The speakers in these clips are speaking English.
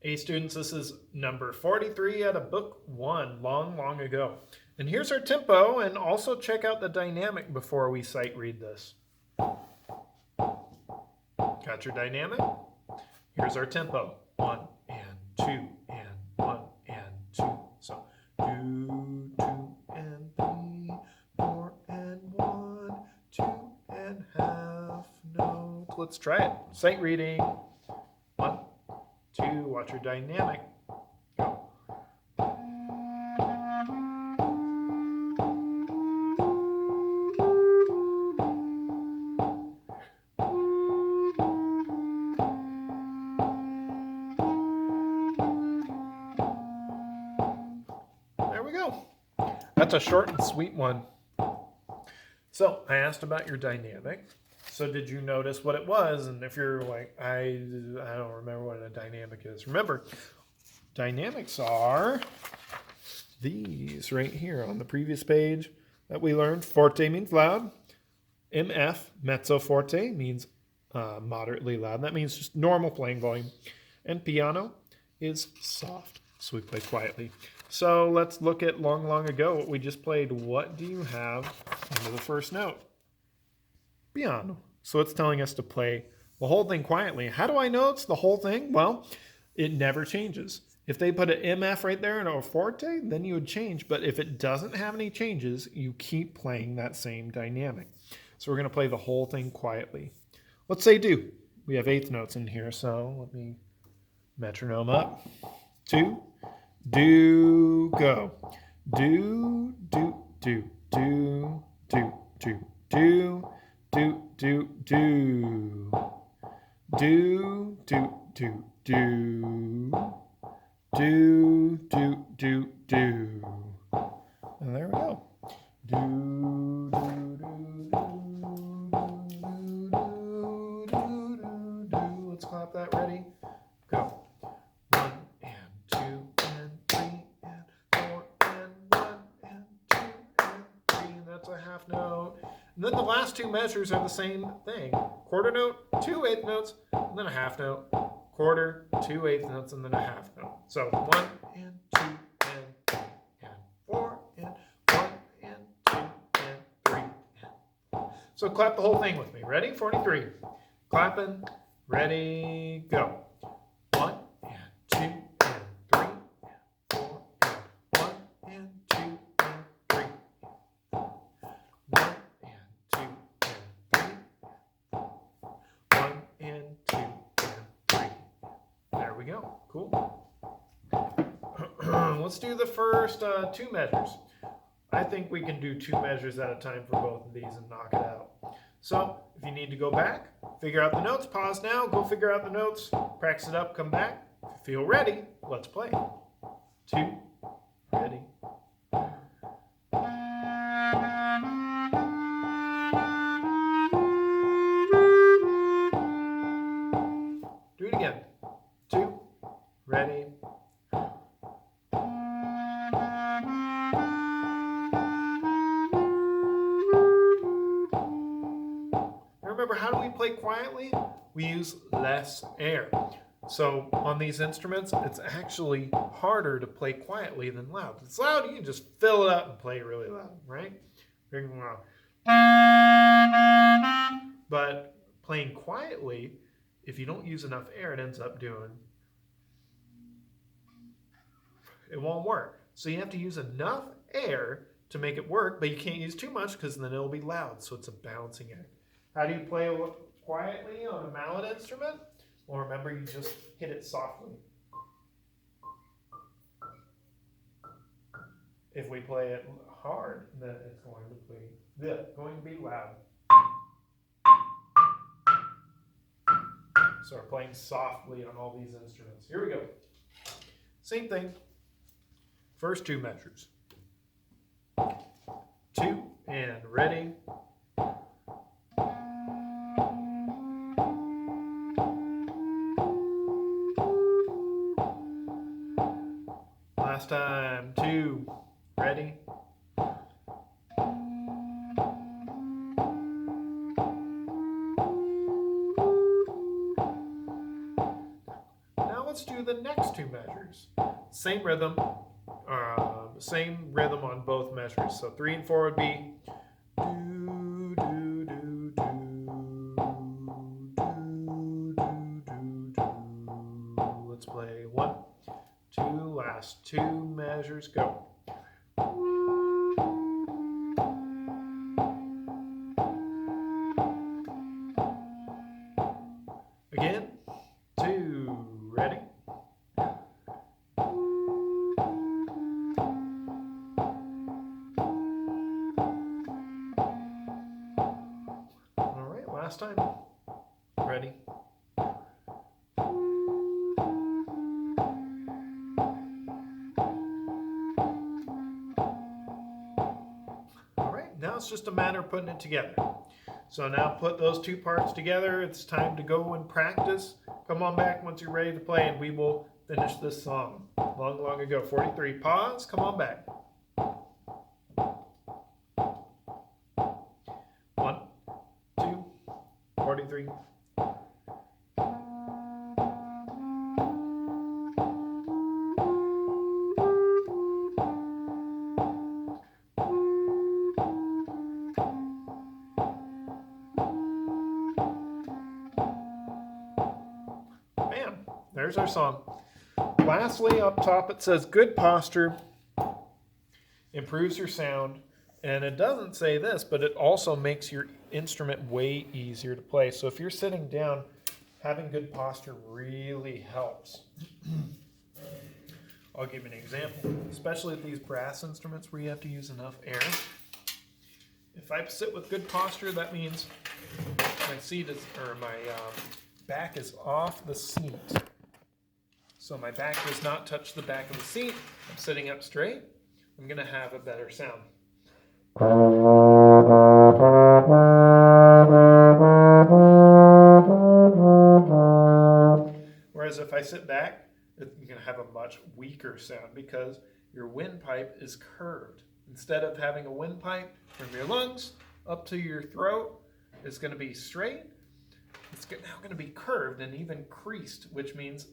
Hey students, this is number 43 out of book 1, long ago. And here's our tempo, and also check out the dynamic before we sight read this. Got your dynamic? Here's our tempo. 1 and 2 and 1 and 2. So 2, 2 and 3, 4 and 1, 2 and half note. Let's try it. Sight reading. 1, 2, watch your dynamic. Go. There we go. That's a short and sweet one. So I asked about your dynamic. So did you notice what it was? And if you're like, I don't remember what a dynamic is. Remember, dynamics are these right here on the previous page that we learned. Forte means loud. MF, mezzo forte, means moderately loud. That means just normal playing volume. And piano is soft, so we play quietly. So let's look at long ago, what we just played. What do you have under the first note? Piano. So it's telling us to play the whole thing quietly. How do I know it's the whole thing? Well, it never changes. If they put an MF right there and a forte, then you would change. But if it doesn't have any changes, you keep playing that same dynamic. So we're going to play the whole thing quietly. Let's say do. We have eighth notes in here, so let me metronome up. 2, do, go. Do, do, do, do, do, do, do, do, do, do. Do, do, do, do. Do, do, do, do. And there we go. Do, do, do, do, do, do, do, do. Let's clap that. Ready? Go. 1 and 2 and 3 and 4 and 1 and 2 and 3. And that's a half note. And then the last two measures are the same thing. Quarter note, 2 eighth notes, and then a half note. Quarter, 2 eighth notes, and then a half note. So 1 and 2 and 3 and 4 and 1 and 2 and 3 and 4. So clap the whole thing with me. Ready? 43. Clapping. Ready, go. 1 and 2 and 3 and 4 and 1 and 2 and 3 and 1 and 2 and 3. 1 and 2 and 3. There we go. Cool. Let's do the first 2 measures. I think we can do 2 measures at a time for both of these and knock it out. So if you need to go back, figure out the notes, pause now, go figure out the notes, practice it up, come back. If you feel ready, let's play. 2, ready. Do it again. 2, ready. Remember, how do we play quietly? We use less air. So on these instruments, it's actually harder to play quietly than loud. If it's loud, you can just fill it up and play really loud, right? But playing quietly, if you don't use enough air, it ends up doing, it won't work. So you have to use enough air to make it work, but you can't use too much because then it'll be loud. So it's a balancing act. How do you play quietly on a mallet instrument? Well, remember, you just hit it softly. If we play it hard, then it's going to be loud. So we're playing softly on all these instruments. Here we go. Same thing. First 2 measures. 2 and ready. Last time. 2, ready. Now let's do the next last two measures. Same rhythm on both measures. So 3 and 4 would be do, do, do, do, do, do, do, do. Let's play 1, 2, last two measures, go. Again, 2, ready? All right, last time. Ready? All right, now it's just a matter of putting it together. So now put those two parts together. It's time to go and practice. Come on back once you're ready to play and we will finish this song. Long, long ago. 43. Pause. Come on back. 1, 2, 43. Bam. There's our song. Lastly, up top it says good posture improves your sound. And it doesn't say this, but it also makes your instrument way easier to play. So if you're sitting down, having good posture really helps. I'll give you an example, especially with these brass instruments where you have to use enough air. If I sit with good posture, that means my seat is, or my back is off the seat. So my back does not touch the back of the seat. I'm sitting up straight. I'm going to have a better sound. Whereas if I sit back, you're going to have a much weaker sound because your windpipe is curved. Instead of having a windpipe from your lungs up to your throat, it's going to be straight. It's now going to be curved and even creased, which means it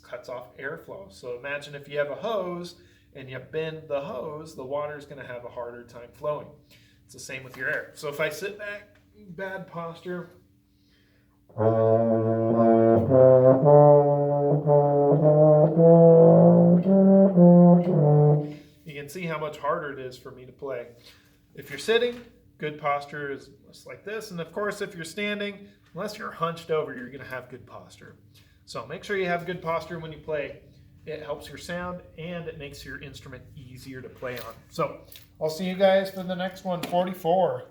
cuts off airflow. So imagine if you have a hose and you bend the hose, the water is going to have a harder time flowing. It's the same with your air. So if I sit back, bad posture. You can see how much harder it is for me to play. If you're sitting, good posture is just like this. And of course, if you're standing, unless you're hunched over, you're going to have good posture. So make sure you have good posture when you play. It helps your sound and it makes your instrument easier to play on. So I'll see you guys for the next one, 44.